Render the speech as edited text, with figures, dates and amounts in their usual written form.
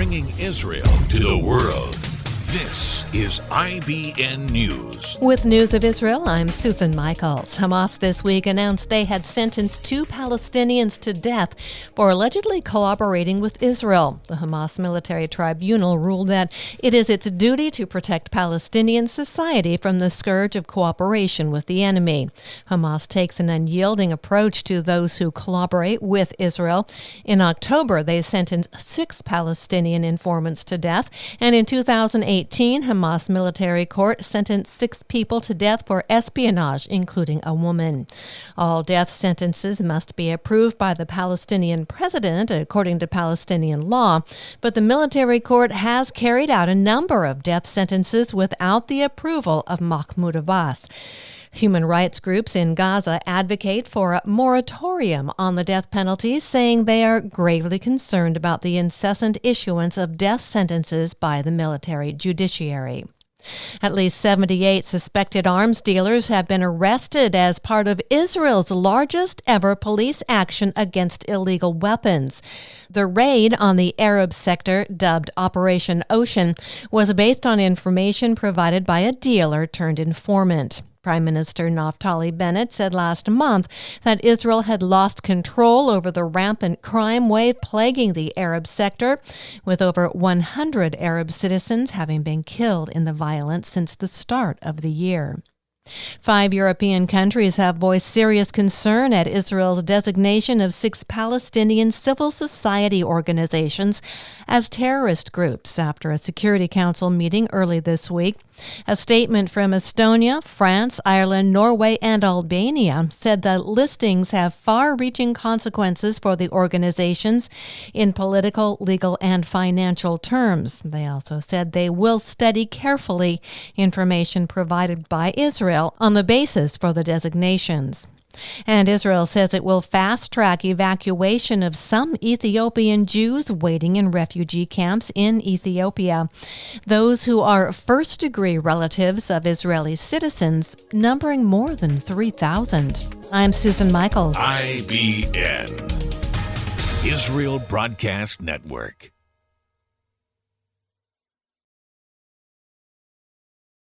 bringing Israel to the world. This is IBN News. With news of Israel, I'm Susan Michaels. Hamas this week announced they had sentenced 2 Palestinians to death for allegedly collaborating with Israel. The Hamas military tribunal ruled that it is its duty to protect Palestinian society from the scourge of cooperation with the enemy. Hamas takes an unyielding approach to those who collaborate with Israel. In October, they sentenced 6 Palestinian informants to death, and in 2018, Hamas military court sentenced 6 people to death for espionage, including a woman. All death sentences must be approved by the Palestinian president, according to Palestinian law, but the military court has carried out a number of death sentences without the approval of Mahmoud Abbas. Human rights groups in Gaza advocate for a moratorium on the death penalty, saying they are gravely concerned about the incessant issuance of death sentences by the military judiciary. At least 78 suspected arms dealers have been arrested as part of Israel's largest ever police action against illegal weapons. The raid on the Arab sector, dubbed Operation Ocean, was based on information provided by a dealer turned informant. Prime Minister Naftali Bennett said last month that Israel had lost control over the rampant crime wave plaguing the Arab sector, with over 100 Arab citizens having been killed in the violence since the start of the year. 5 European countries have voiced serious concern at Israel's designation of 6 Palestinian civil society organizations as terrorist groups after a Security Council meeting early this week. A statement from Estonia, France, Ireland, Norway, and Albania said the listings have far-reaching consequences for the organizations in political, legal, and financial terms. They also said they will study carefully information provided by Israel on the basis for the designations. And Israel says it will fast-track evacuation of some Ethiopian Jews waiting in refugee camps in Ethiopia. Those who are first-degree relatives of Israeli citizens, numbering more than 3,000. I'm Susan Michaels. IBN, Israel Broadcast Network.